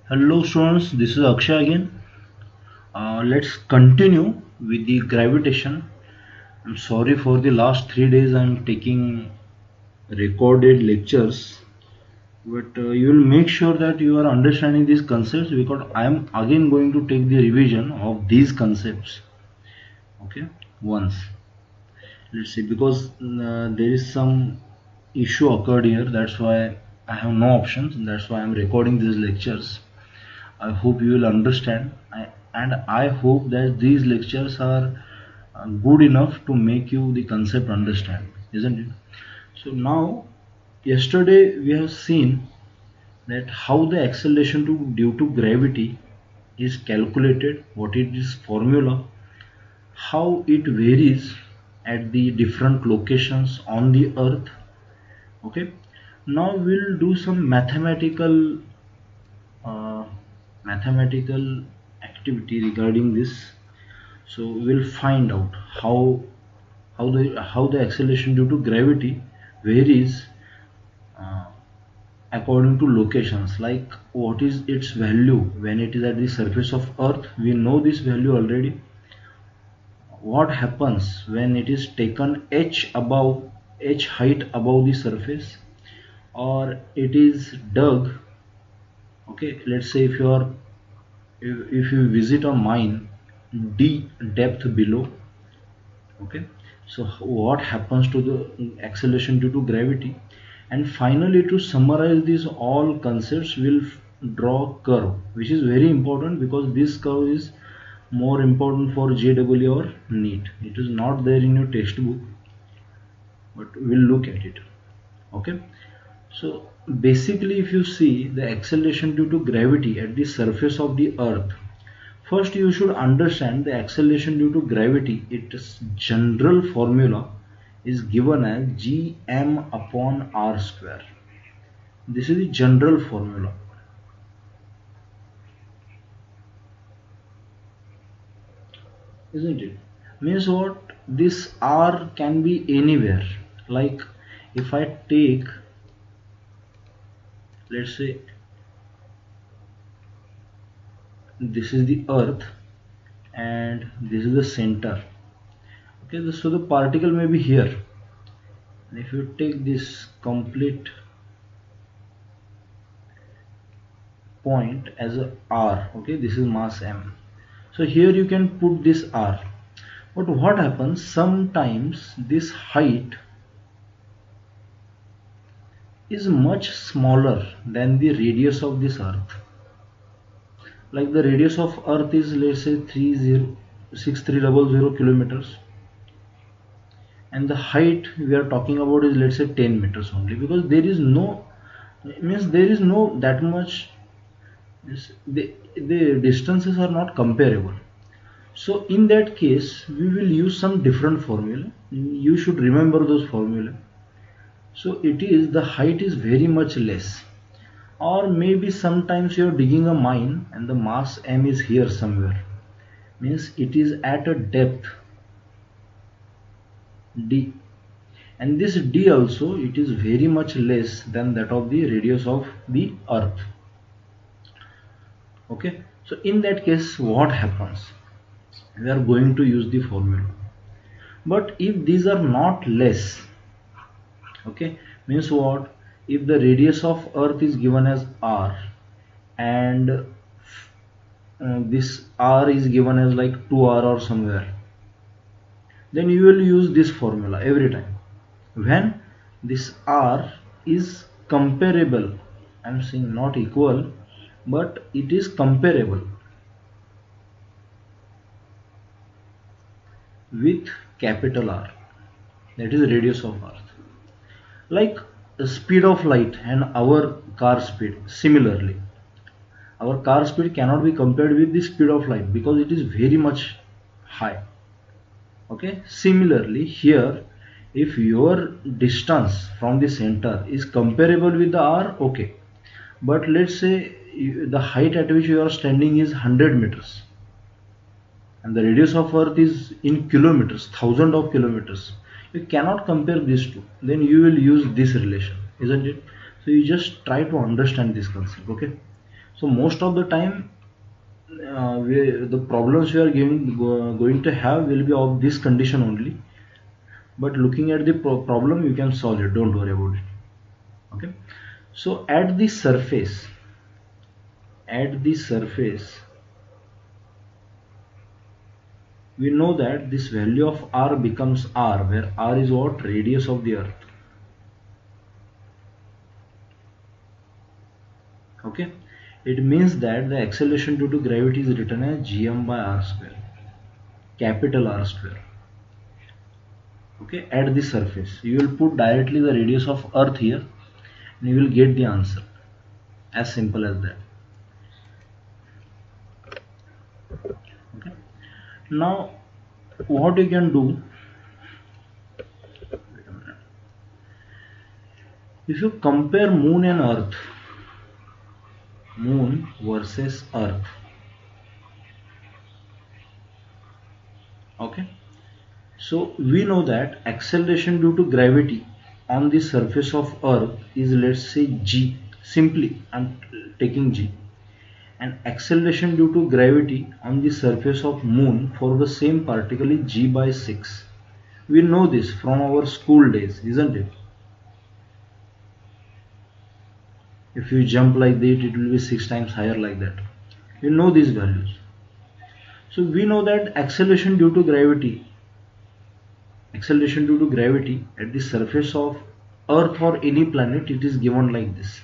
Hello students, this is Akshay again. Let's continue with the gravitation. I'm sorry for the last 3 days I'm taking recorded lectures, but you will make sure that you are understanding these concepts because I am again going to take the revision of these concepts. Okay, once. Let's see, because there is some issue occurred here, that's why I have no options, that's why I'm recording these lectures. I hope you will understand, and I hope that these lectures are good enough to make you the concept understand, isn't it? So now, yesterday we have seen that how the acceleration due to gravity is calculated, what it is formula, how it varies at the different locations on the earth. Okay, now we'll do some uh, mathematical activity regarding this. So we'll find out how the acceleration due to gravity varies uh, according to locations, like what is its value when it is at the surface of earth. We know this value already. What happens when it is taken h height above the surface, or it is dug. Okay, let's say if you visit a mine d depth below. Okay, so what happens to the acceleration due to gravity? And finally, to summarize these all concepts, we'll draw curve, which is very important because this curve is more important for JEE or NEET. It is not there in your textbook, but we'll look at it. Okay, so basically, if you see the acceleration due to gravity at the surface of the earth, first you should understand the acceleration due to gravity. Its general formula is given as gm upon r square. This is the general formula, isn't it? Means what? This r can be anywhere. Like if I take, let's say, this is the earth and this is the center. Okay, so the particle may be here. And if you take this complete point as a r, okay, this is mass m. So here you can put this r. But what happens? Sometimes this height is much smaller than the radius of this earth. Like the radius of earth is, let's say, 6300 kilometers, and the height we are talking about is, let's say, 10 meters only, because there is no, means there is no that much, the distances are not comparable. So in that case we will use some different formula. You should remember those formula. So it is, the height is very much less, or maybe sometimes you are digging a mine and the mass m is here somewhere, means it is at a depth d, and this d also, it is very much less than that of the radius of the earth. Okay, so in that case what happens? We are going to use the formula. But if these are not less, okay, means what? If the radius of earth is given as r, and this r is given as like 2r or somewhere, then you will use this formula every time when this r is comparable. I'm saying not equal, but it is comparable with capital R, that is radius of earth. Like the speed of light and our car speed, similarly our car speed cannot be compared with the speed of light because it is very much high. Okay, similarly here, if your distance from the center is comparable with the r, okay, but let's say the height at which you are standing is 100 meters and the radius of earth is in kilometers, thousand of kilometers, you cannot compare these two, then you will use this relation, isn't it? So you just try to understand this concept. Okay, So most of the time the problems we are going to have will be of this condition only, but looking at the problem you can solve it, don't worry about it. Okay, so at the surface we know that this value of r becomes r, where r is what? Radius of the earth. Okay, it means that the acceleration due to gravity is written as gm by r square, capital R square. Okay, at the surface you will put directly the radius of earth here and you will get the answer, as simple as that. Okay, now what you can do, if you compare moon and earth, moon versus earth, okay, so we know that acceleration due to gravity on the surface of earth is, let's say, g. Simply I'm taking g. And acceleration due to gravity on the surface of moon for the same particle is g by 6. We know this from our school days, isn't it? If you jump like that, it will be 6 times higher, like that. You know these values. So we know that acceleration due to gravity at the surface of earth or any planet, it is given like this,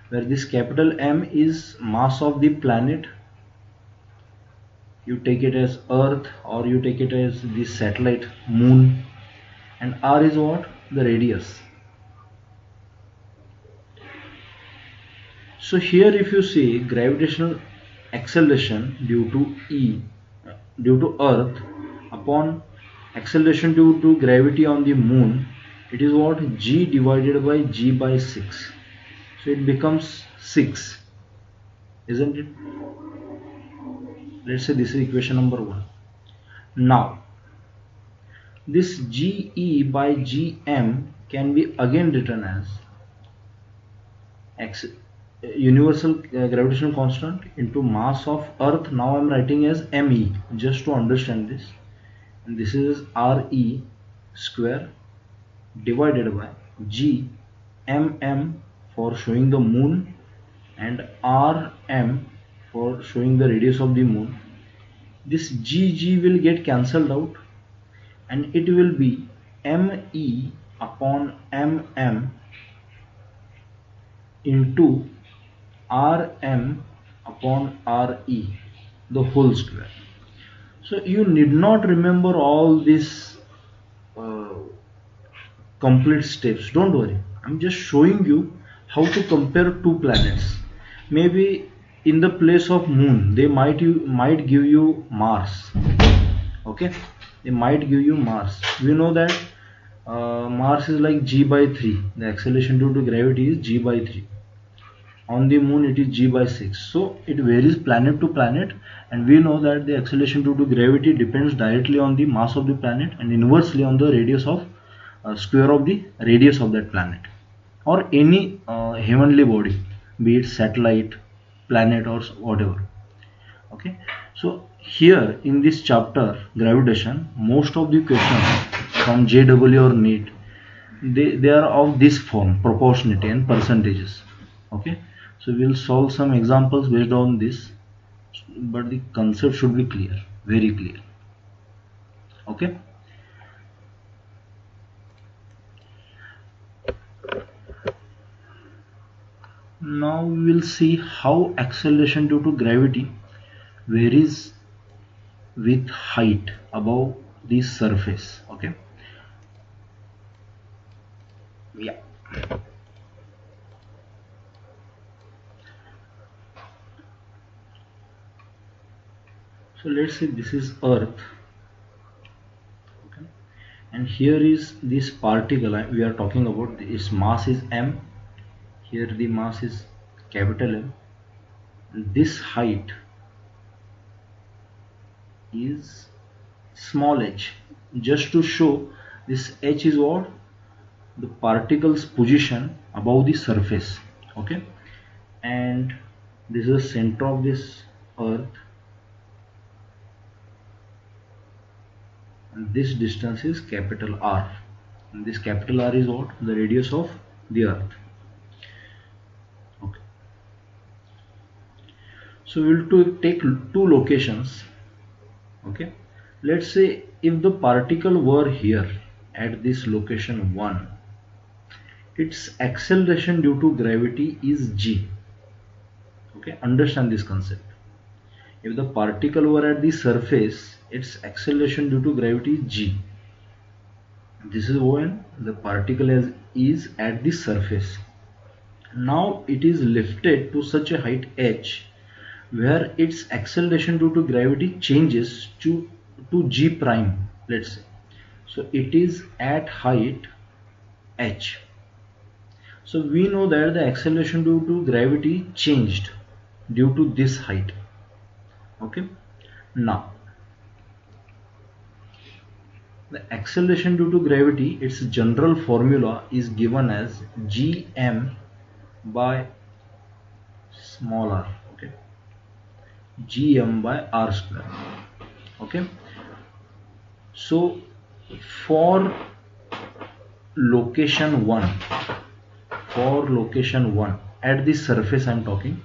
where this capital M is mass of the planet, you take it as earth or you take it as the satellite moon, and r is what? The radius. So here if you see gravitational acceleration due to earth upon acceleration due to gravity on the moon, it is what? G divided by g by 6. So it becomes 6, isn't it? Let's say this is equation number 1. Now this GE by GM can be again written as universal gravitational constant into mass of earth. Now I'm writing as ME just to understand this, and this is RE square divided by G MM for showing the moon and RM for showing the radius of the moon. This GG will get cancelled out and it will be ME upon MM into Rm upon Re, the whole square. So you need not remember all these uh, complete steps, don't worry. I'm just showing you how to compare two planets. Maybe in the place of moon they might give you Mars. Okay, they might give you Mars. We know that Mars is like g by 3, the acceleration due to gravity is g by 3. On the moon it is g by 6. So it varies planet to planet, and we know that the acceleration due to gravity depends directly on the mass of the planet and inversely on the radius of square of the radius of that planet or any heavenly body, be it satellite, planet or whatever. Okay, so here in this chapter gravitation, most of the questions from JW or NEET, they are of this form, proportionality and percentages. Okay, so we'll solve some examples based on this, but the concept should be clear, very clear. Okay, now we will see how acceleration due to gravity varies with height above the surface. Okay, yeah. So let's say this is earth, okay, and here is this particle we are talking about. Its mass is m. Here the mass is capital M. This height is small h, just to show this h is what? The particle's position above the surface. Okay, and This is the center of this earth, and this distance is capital R, and this capital R is what? The radius of the earth. Okay, so we will take two locations. Okay, let's say if the particle were here at this location 1, its acceleration due to gravity is g. Okay, understand this concept. If the particle were at the surface, its acceleration due to gravity is g. This is when the particle is at the surface. Now it is lifted to such a height h where its acceleration due to gravity changes to g prime, let's say. So it is at height h. So we know that the acceleration due to gravity changed due to this height. Okay, now the acceleration due to gravity, its general formula is given as gm by small r. Okay, gm by r square. Okay, so for location 1, at the surface I am talking,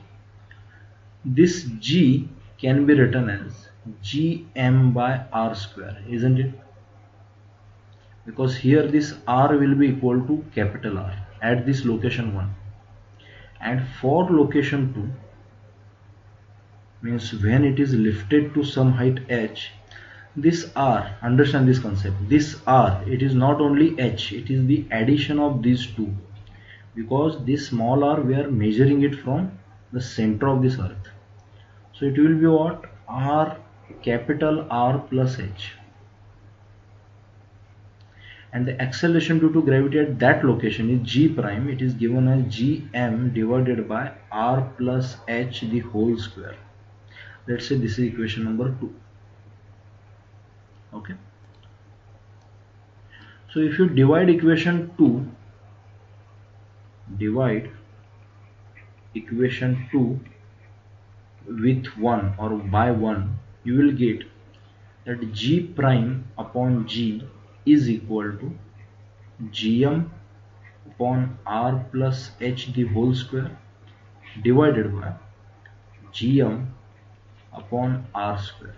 this g can be written as gm by r square, isn't it? Because here this r will be equal to capital R at this location 1, and for location 2, means when it is lifted to some height h, this r, understand this concept, this r, it is not only h, it is the addition of these two, because this small r we are measuring it from the center of this earth. So it will be what? R, capital R plus h, and the acceleration due to gravity at that location is g prime. It is given as gm divided by r plus h the whole square. Let's say this is equation number 2. Okay, so if you divide equation 2 with 1 or by 1, you will get that g prime upon g is equal to gm upon r plus h the whole square divided by gm upon r square.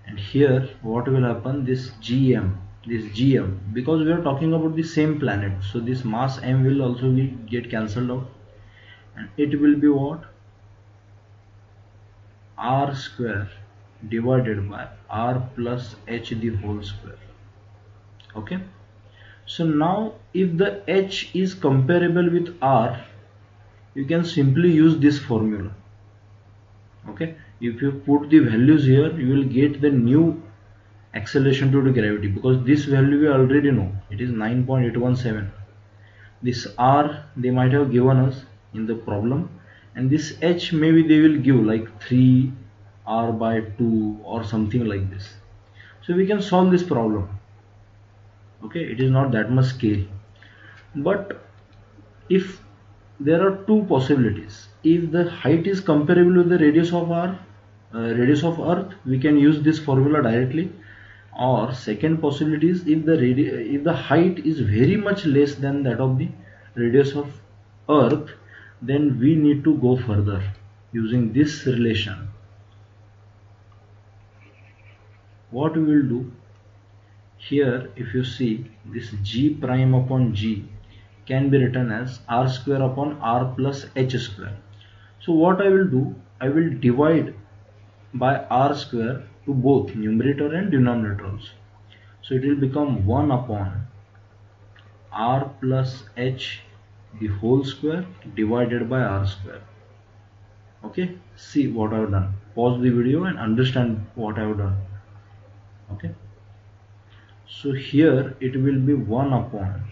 And here what will happen, this gm, because we are talking about the same planet, so this mass m will also get cancelled out, and it will be what? R square divided by r plus h the whole square. Okay, so now if the h is comparable with r, you can simply use this formula. Okay, if you put the values here, you will get the new acceleration due to gravity, because this value we already know, it is 9.817. this r they might have given us in the problem, and this h maybe they will give like 3 r by 2 or something like this. So we can solve this problem. Okay, it is not that much scary. But if there are two possibilities, if the height is comparable with the radius of earth, we can use this formula directly. Or second possibility is if the height is very much less than that of the radius of earth, then we need to go further using this relation. What we will do here, if you see, this g prime upon g can be written as r square upon r plus h square. So what I will do, I will divide by r square to both numerator and denominator also. So it will become 1 upon r plus h the whole square divided by r square. Okay, see what I have done. Pause the video and understand what I have done. Okay, so here it will be 1 upon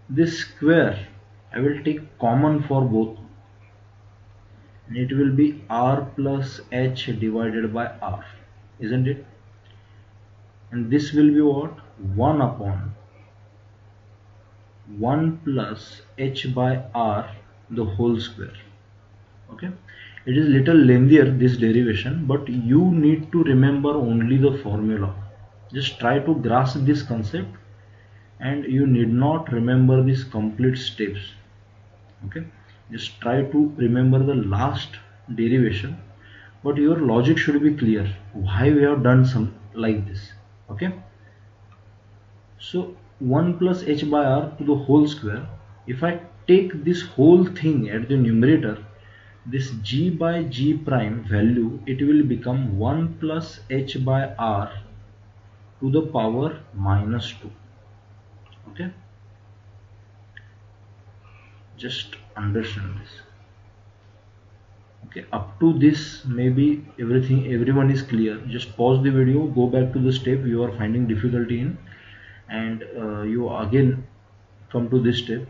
this square, I will take common for both, and it will be r plus h divided by r, isn't it? And this will be what? 1 upon 1 plus h by r the whole square. Okay, it is little lengthier, this derivation, but you need to remember only the formula. Just try to grasp this concept, and you need not remember these complete steps. Okay, just try to remember the last derivation, but your logic should be clear why we have done some like this. Okay, so 1 plus h by r to the whole square, if I take this whole thing at the numerator, this g by g prime value, it will become 1 plus h by r to the power minus 2. Okay, just understand this. Okay, up to this maybe everyone is clear. Just pause the video, go back to the step you are finding difficulty in, and you again come to this step.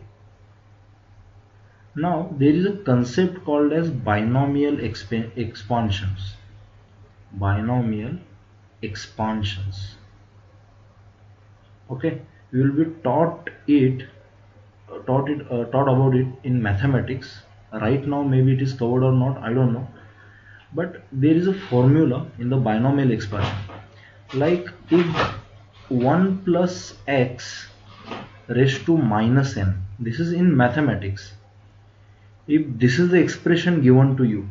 Now there is a concept called as binomial expansions. Binomial expansions. Okay, we will be taught about it in mathematics. Right now maybe it is covered or not, I don't know, but there is a formula in the binomial expansion, like if 1 plus x raised to minus n, this is in mathematics, if this is the expression given to you,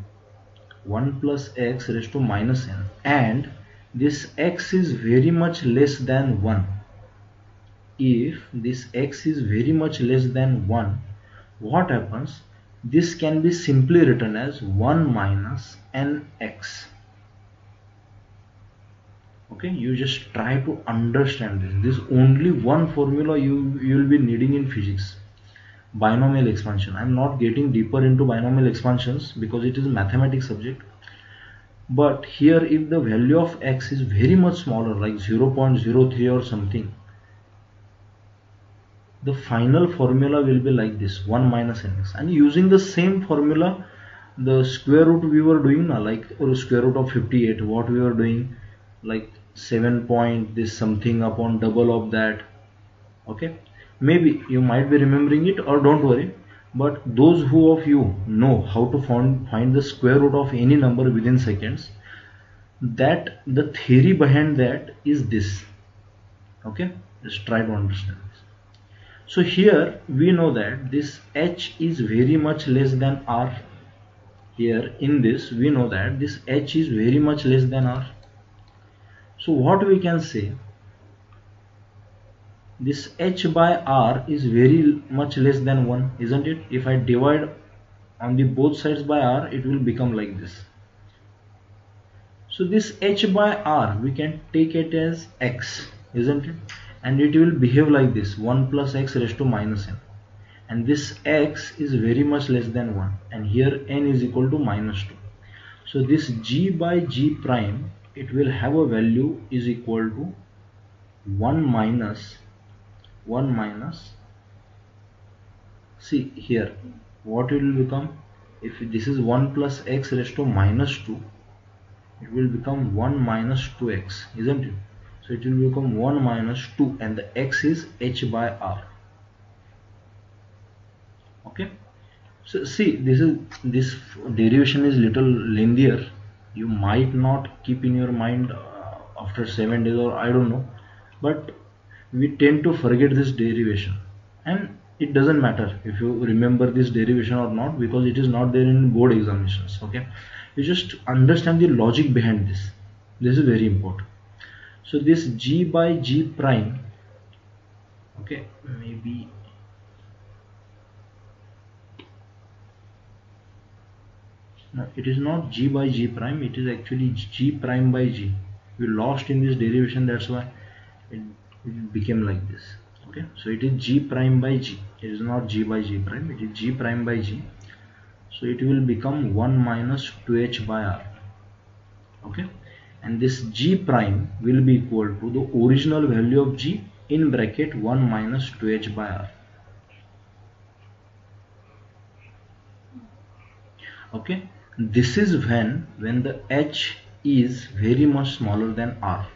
1 plus x raised to minus n, and this x is very much less than 1, if this x is very much less than 1, what happens? This can be simply written as 1 minus nx. Okay, you just try to understand this. This only one formula you will be needing in physics. Binomial expansion. I am not getting deeper into binomial expansions because it is a mathematics subject. But here if the value of x is very much smaller, like 0.03 or something, the final formula will be like this, 1 minus nx. And using the same formula, the square root we were doing now, like, or square root of 58, what we were doing, like 7 point this something upon double of that. Okay, maybe you might be remembering it, or don't worry, but those who of you know how to find the square root of any number within seconds, that the theory behind that is this. Okay, just try to understand this. So here we know that this h is very much less than r. Here in this we know that this h is very much less than r. So what we can say, this h by r is very much less than 1, isn't it? If I divide on the both sides by r, it will become like this. So this h by r we can take it as x, isn't it? And it will behave like this, 1 plus x raised to minus n, and this x is very much less than 1, and here n is equal to minus 2. So this g by g prime, it will have a value is equal to 1 minus, see here what it will become, if this is 1 plus x raised to minus 2, it will become 1 minus 2x, isn't it? So it will become 1 minus 2, and the x is h by r. Okay, so see, this derivation is little lengthier. You might not keep in your mind after 7 days, or I don't know, but we tend to forget this derivation, and it doesn't matter if you remember this derivation or not, because it is not there in board examinations. Okay, you just understand the logic behind this. This is very important. So this g by g prime, okay, maybe no, it is not g by g prime, it is actually g prime by g. We lost in this derivation, that's why it became like this. Okay, so it is g prime by g, it is not g by g prime, it is g prime by g. So it will become 1 minus 2h by r. Okay, and this g prime will be equal to the original value of g in bracket 1 minus 2h by r. Okay, this is when the h is very much smaller than r.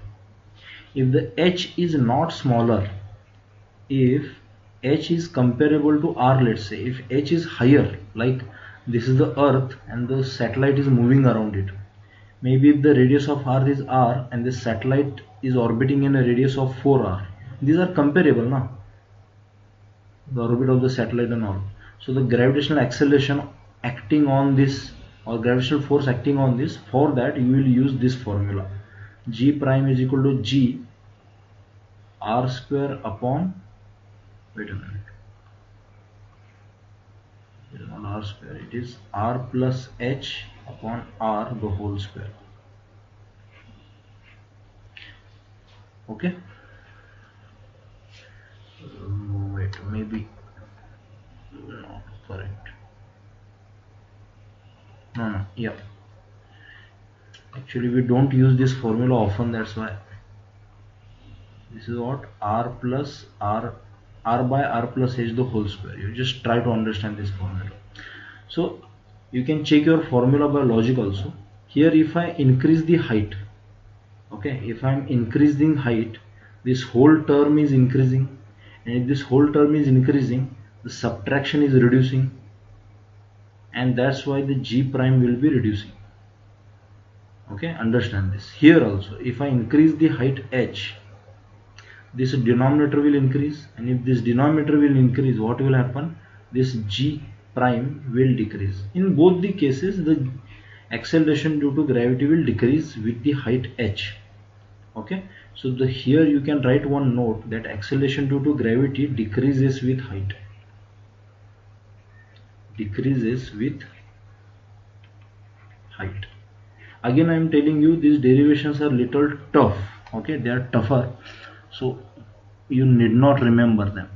If the h is not smaller, if h is comparable to r, let's say if h is higher, like this is the earth and the satellite is moving around it. Maybe if the radius of earth is r and the satellite is orbiting in a radius of 4r, these are comparable now, the orbit of the satellite and all. So the gravitational acceleration acting on this, or gravitational force acting on this, for that you will use this formula. G prime is equal to G r square upon, wait a minute, it is not r square, it is r plus h upon r the whole square. Okay, wait, maybe not correct. No, yeah, actually we don't use this formula often, that's why. This is what, r plus r by r plus h the whole square. You just try to understand this formula. So you can check your formula by logic also. Here if I increase the height, okay, if I am increasing height, this whole term is increasing, and if this whole term is increasing, the subtraction is reducing, and that's why the G prime will be reducing. Okay, understand this. Here also, if I increase the height h, this denominator will increase, and if this denominator will increase, what will happen? This G prime will decrease. In both the cases, the acceleration due to gravity will decrease with the height h. Okay, so here you can write one note that acceleration due to gravity decreases with height. Decreases with height. Again I am telling you, these derivations are little tough. Okay, they are tougher, so you need not remember them.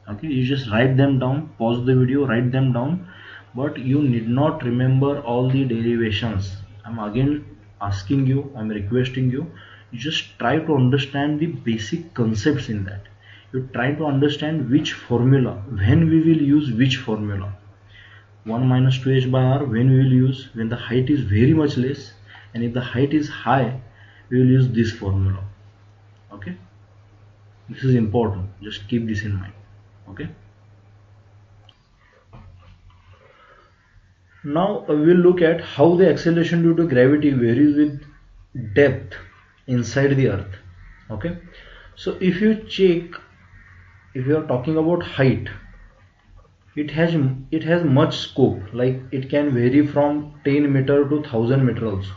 Okay, you just write them down, pause the video, write them down, but you need not remember all the derivations. I'm again asking you, I'm requesting you, you just try to understand the basic concepts in that. You try to understand which formula, when we will use which formula. 1 minus 2h by r, when we will use, when the height is very much less, and if the height is high, we will use this formula. Okay, this is important, just keep this in mind. Okay, now we will look at how the acceleration due to gravity varies with depth inside the earth. Okay, so if you check, if you are talking about height, it has much scope, like it can vary from 10 meter to 1000 meter also,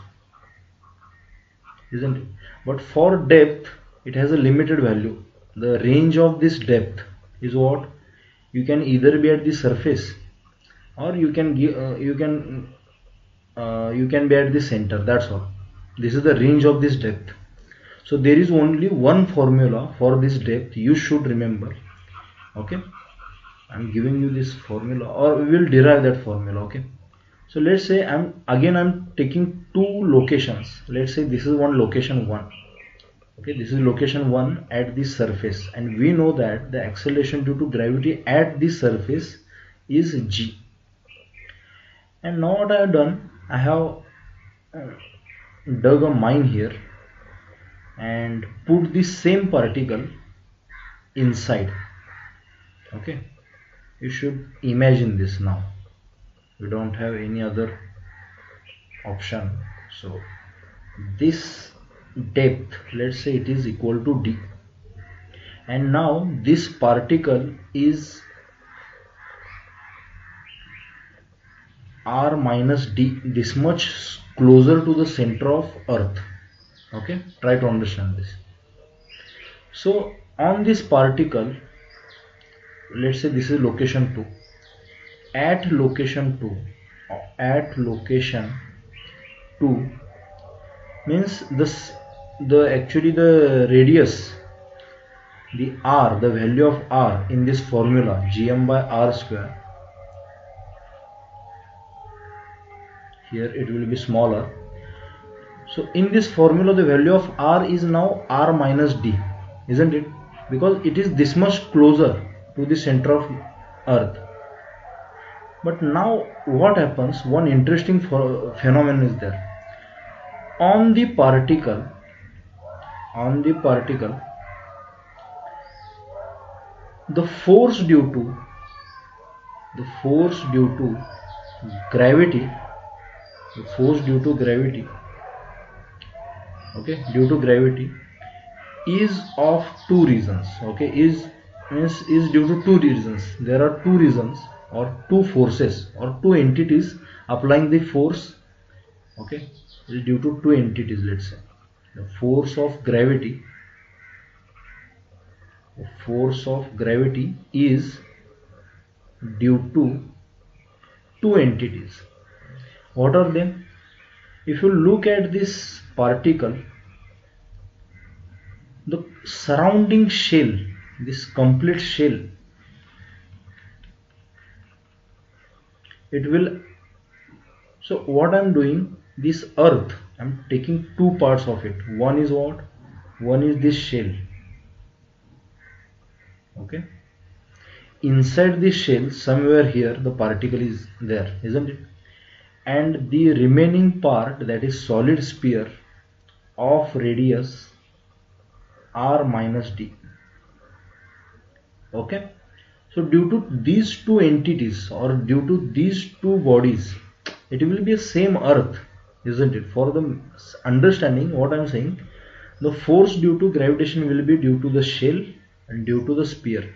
isn't it? But for depth, it has a limited value. The range of this depth is what, you can either be at the surface, or you can be at the center. That's all. This is the range of this depth. So there is only one formula for this depth, you should remember. Okay, I'm giving you this formula, or we will derive that formula. Okay, so let's say I'm taking two locations. Let's say this is one location 1. Okay, this is location 1 at the surface, and we know that the acceleration due to gravity at the surface is g. And now what I have done, I have dug a mine here and put the same particle inside. Okay, you should imagine this now. We don't have any other option. So this depth, let's say it is equal to d, and now this particle is r minus d, this much closer to the center of earth. Okay, try to understand this. So on this particle, let's say this is location 2. At location 2 means actually the radius, the r, the value of r in this formula, gm by r square, here it will be smaller. So in this formula, the value of r is now r minus d, isn't it? Because it is this much closer to the center of earth. But now what happens, one interesting phenomenon is there. On the particle, the force due to gravity, the force due to gravity, okay, due to gravity is of two reasons, okay, is due to two reasons. There are two reasons or two forces or two entities applying the force, okay, is due to two entities. Let's say the force of gravity is due to two entities. What are they? If you look at this particle, the surrounding shell, this complete shell, it will, so what I'm doing, this earth, I'm taking two parts of it. One is what? One is this shell, okay. Inside the shell, somewhere here, the particle is there, isn't it? And the remaining part, that is solid sphere of radius r minus d, okay. So due to these two entities or due to these two bodies, it will be a same earth, isn't it? For the understanding what I'm saying, the force due to gravitation will be due to the shell and due to the sphere.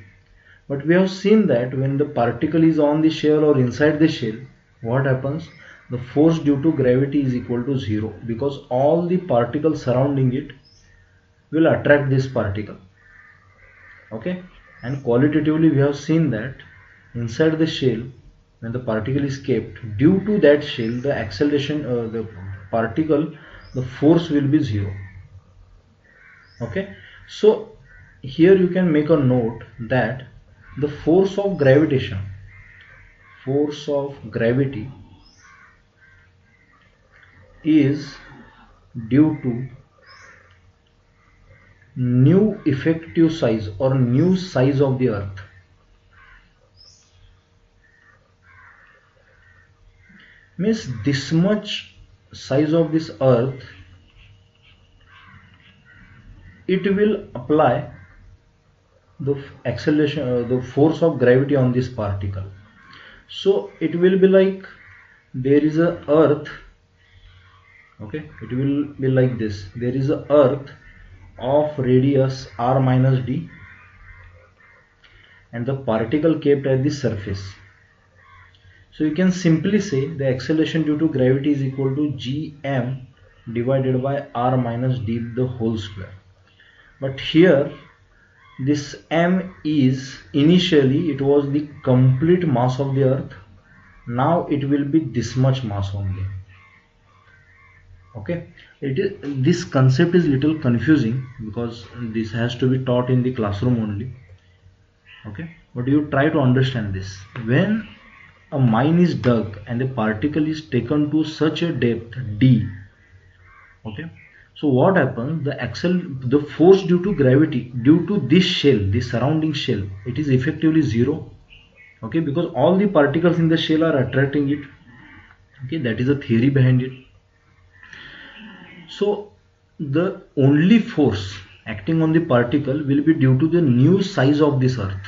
But we have seen that when the particle is on the shell or inside the shell, what happens? The force due to gravity is equal to 0, because all the particles surrounding it will attract this particle, okay. And qualitatively we have seen that inside the shell, when the particle is kept, due to that shell, the acceleration, the particle, the force will be 0, okay. So here you can make a note that the force of gravitation, force of gravity is due to new effective size or new size of the earth. Means this much size of this earth, it will apply the acceleration, the force of gravity on this particle. So it will be like there is a earth, okay, it will be like this. There is a earth of radius r minus d and the particle kept at the surface. So you can simply say the acceleration due to gravity is equal to gm divided by r minus d the whole square. But here this m is, initially it was the complete mass of the earth. Now it will be this much mass only, okay. This concept is little confusing because this has to be taught in the classroom only, okay. But you try to understand this. When a mine is dug and a particle is taken to such a depth d, okay, so what happens? The force due to gravity due to this shell, this surrounding shell, it is effectively 0, okay, because all the particles in the shell are attracting it, okay. That is the theory behind it. So the only force acting on the particle will be due to the new size of this earth,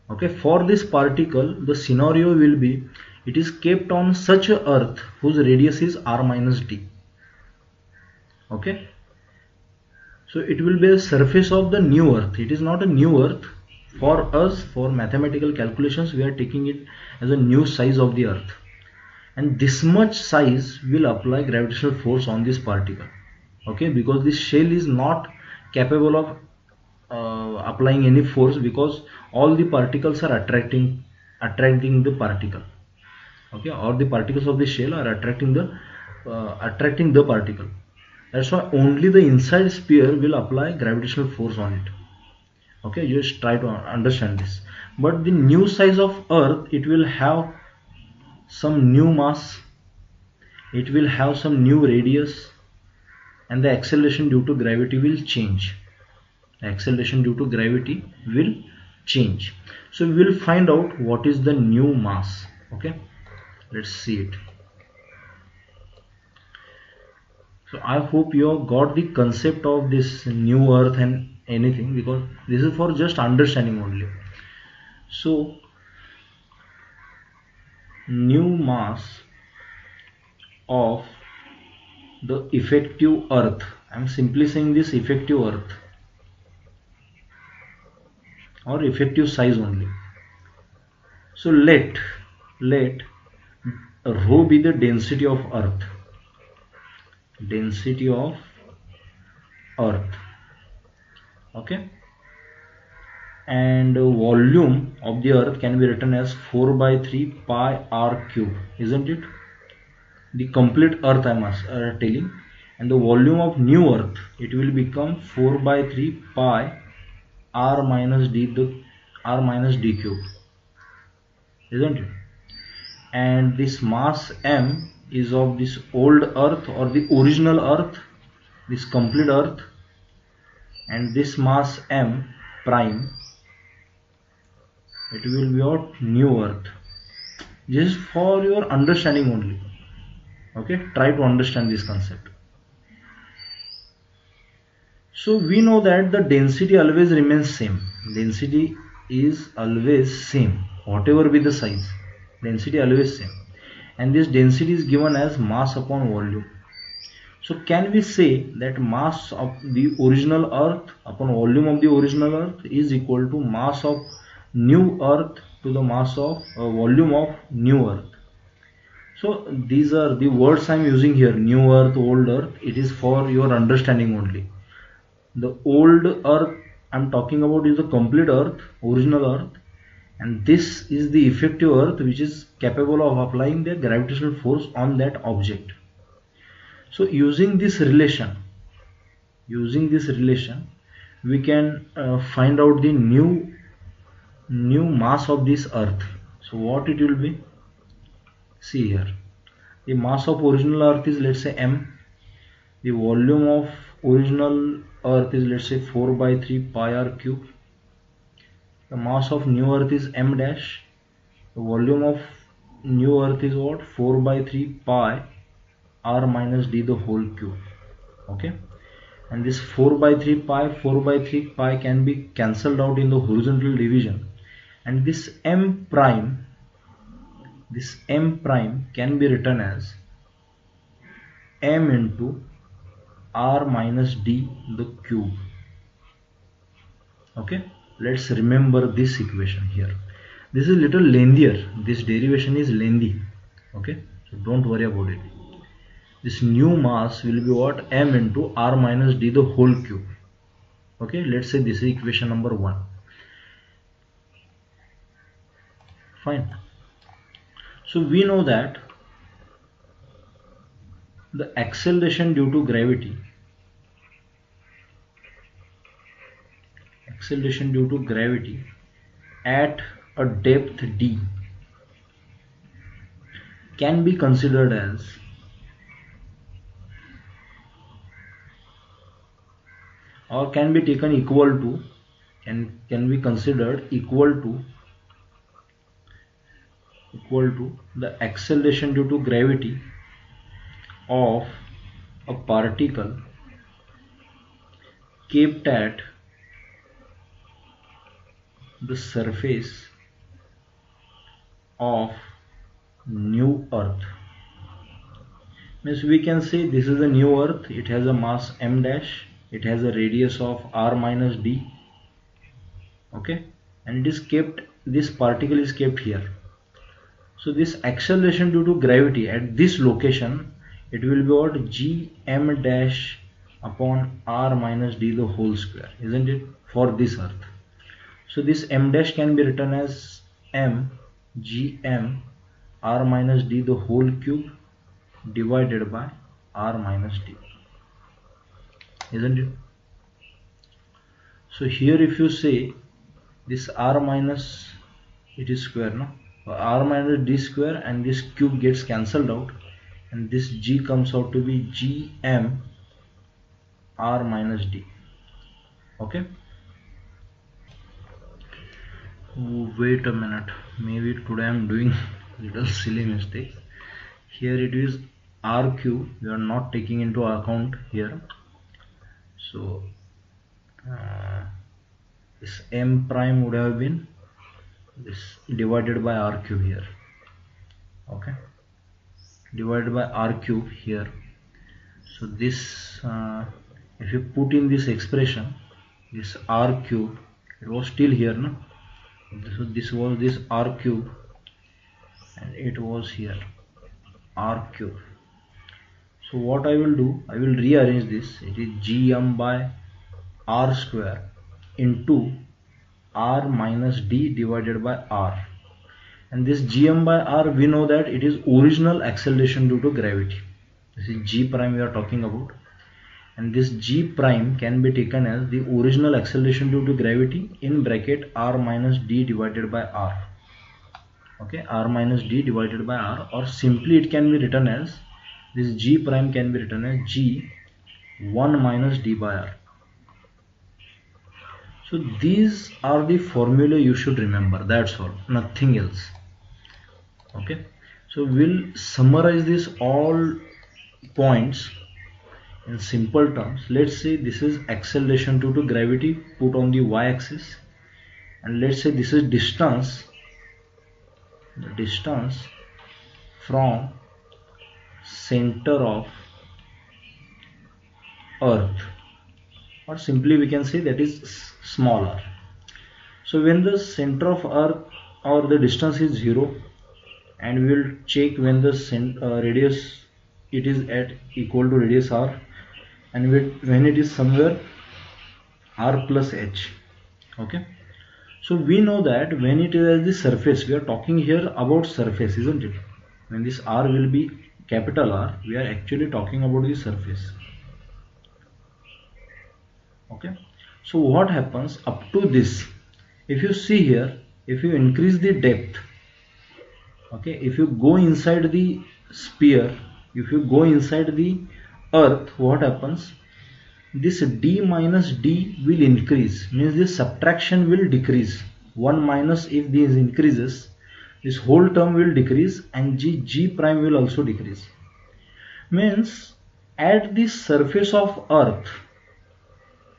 okay. For this particle, the scenario will be, it is kept on such a earth whose radius is r minus d, okay. So it will be a surface of the new earth. It is not a new earth. For us, for mathematical calculations, we are taking it as a new size of the earth, and this much size will apply gravitational force on this particle, okay, because this shell is not capable of applying any force, because all the particles are attracting the particle, okay, or the particles of the shell are attracting the particle. That's why only the inside sphere will apply gravitational force on it, okay. Just try to understand this. But the new size of earth, it will have some new mass, it will have some new radius, and the acceleration due to gravity will change. The acceleration due to gravity will change. So we will find out what is the new mass, okay. Let's see it. So I hope you have got the concept of this new earth and anything, because this is for just understanding only. So new mass of the effective earth. I am simply saying this effective earth or effective size only. So let rho be the density of earth, density of earth, okay, and volume of the earth can be written as 4 by 3 pi r cube, isn't it? The complete earth I am telling, and the volume of new earth, it will become 4 by 3 pi r minus d, the r minus d cube, isn't it? And this mass m is of this old earth or the original earth, this complete earth, and this mass m prime, it will be of new earth. Just for your understanding only, okay, try to understand this concept. So we know that the density always remains same, density is always same, whatever be the size, density always same, and this density is given as mass upon volume. So can we say that mass of the original earth upon volume of the original earth is equal to mass of new earth to the mass of volume of new earth? So these are the words I am using here, new earth, old earth, it is for your understanding only. The old earth I am talking about is the complete earth, original earth, and this is the effective earth which is capable of applying the gravitational force on that object. So using this relation, we can find out the new mass of this earth. So what it will be? See here, the mass of original earth is, let's say, m. The volume of original earth is, let's say, 4 by 3 pi r cube. The mass of new earth is m dash. The volume of new earth is what? 4 by 3 pi r minus d the whole cube, okay. And this 4 by 3 pi can be cancelled out in the horizontal division, and this m prime can be written as m into r minus d the cube, okay. Let's remember this equation here. This is little lengthier, this derivation is lengthy, okay, so don't worry about it. This new mass will be what? M into r minus d the whole cube, okay. Let's say this is equation number 1, fine. So we know that the acceleration due to gravity at a depth d can be considered as or can be taken equal to, can be considered equal to the acceleration due to gravity of a particle kept at the surface of new earth. Means we can say this is a new earth, it has a mass m dash, it has a radius of r minus d, okay, and it is kept, this particle is kept here. So this acceleration due to gravity at this location, it will be what? G m dash upon r minus d the whole square, isn't it, for this earth. So this m dash can be written as m g m r minus d the whole cube divided by r minus d, isn't it? So here if you say this r minus, it is square, no, r minus d square, and this cube gets cancelled out, and this g comes out to be g m r minus d, okay. Wait a minute, maybe today I am doing little silly mistakes. Here it is r cube, we are not taking into account here. So this m prime would have been this divided by r cube here, okay, divided by r cube here. So this if you put in this expression, this r cube, it was still here, no? So this was this r cube and it was here r cube. So what I will do, I will rearrange this. It is gm by r square into r minus d divided by r, and this gm by r, we know that it is original acceleration due to gravity. This is g prime we are talking about, and this g prime can be taken as the original acceleration due to gravity in bracket r minus d divided by r. Okay, r minus d divided by r, or simply it can be written as, this g prime can be written as g 1 minus d by r. So these are the formula you should remember, that's all, nothing else. Okay, so we'll summarize this all points in simple terms. Let's say this is acceleration due to gravity put on the y-axis, and let's say this is distance, the distance from center of earth, or simply we can say that is small r. So when the center of earth or the distance is 0, and we will check when the radius it is at equal to radius r, and when it is somewhere r plus h. Okay, so we know that when it is at the surface, we are talking here about surface, isn't it? When this r will be capital R, we are actually talking about the surface. Okay, so what happens up to this, if you see here, if you increase the depth, okay, if you go inside the sphere, if you go inside the earth, what happens, this d minus d will increase, means this subtraction will decrease. 1 minus, if this increases, this whole term will decrease, and g prime will also decrease. Means at the surface of earth,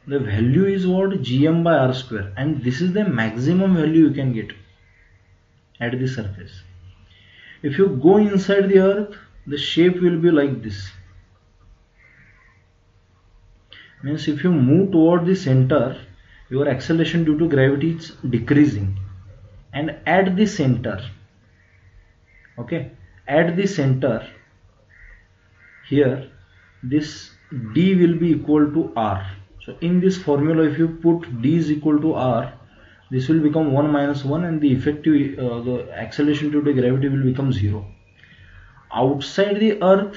the value is what, gm by r square, and this is the maximum value you can get at the surface. If you go inside the earth, the shape will be like this. Means if you move toward the center, your acceleration due to gravity is decreasing, and at the center, okay, at the center here, this d will be equal to r. So in this formula, if you put d is equal to r, this will become 1 minus 1, and the effective the acceleration due to gravity will become 0. Outside the earth,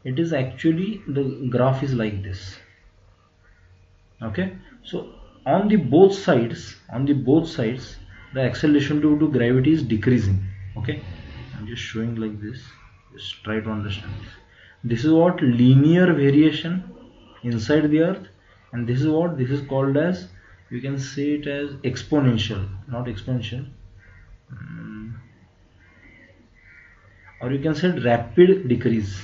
it is actually, the graph is like this. Okay, so on the both sides, the acceleration due to gravity is decreasing. Okay, I'm just showing like this, just try to understand this. This is what linear variation inside the earth, and this is what, this is called as, you can say it as exponential, not exponential, or you can say rapid decrease,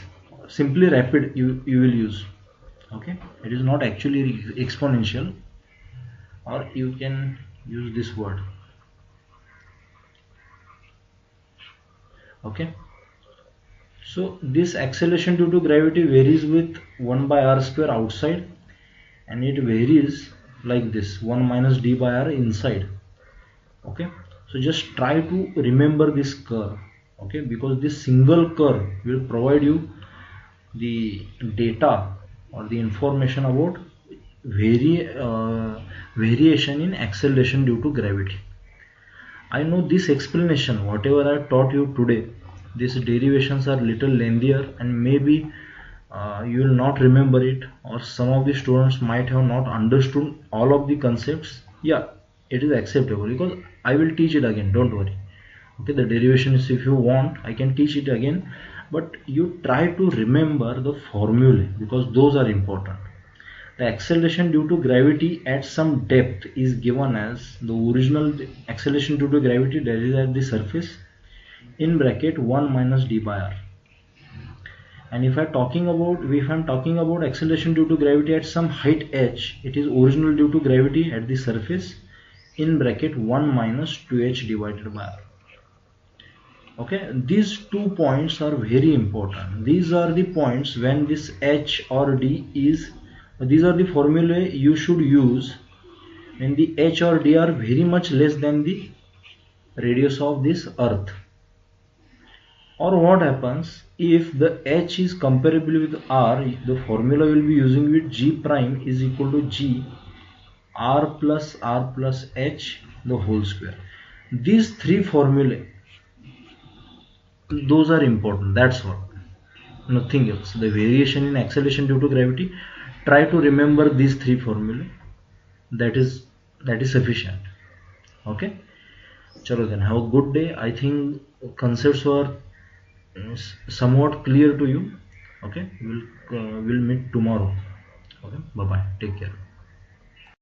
simply rapid you will use. Okay, it is not actually exponential, or you can use this word. Okay, so this acceleration due to gravity varies with 1 by r square outside, and it varies like this, 1 minus d by r inside. Okay, so just try to remember this curve. Okay, because this single curve will provide you the data or the information about variation in acceleration due to gravity. I know this explanation, whatever I taught you today, these derivations are little lengthier, and maybe you will not remember it, or some of the students might have not understood all of the concepts. Yeah, it is acceptable, because I will teach it again, don't worry. Okay, the derivations, if you want, I can teach it again, but you try to remember the formulae, because those are important. The acceleration due to gravity at some depth is given as the original acceleration due to gravity, that is at the surface, in bracket 1 minus d by r. And if I'm talking about acceleration due to gravity at some height h, it is original due to gravity at the surface, in bracket 1 minus 2h divided by r. Okay, these 2 points are very important. These are the points when this h or d is, these are the formulae you should use when the h or d are very much less than the radius of this earth. Or what happens if the h is comparable with r, the formula will be using with g prime is equal to g r plus h the whole square. These three formulae, those are important, that's all, nothing else. The variation in acceleration due to gravity, try to remember these three formulae, that is sufficient. Okay, chalo then, have a good day. I think concepts were somewhat clear to you. Okay, we'll meet tomorrow. Okay, bye bye, take care.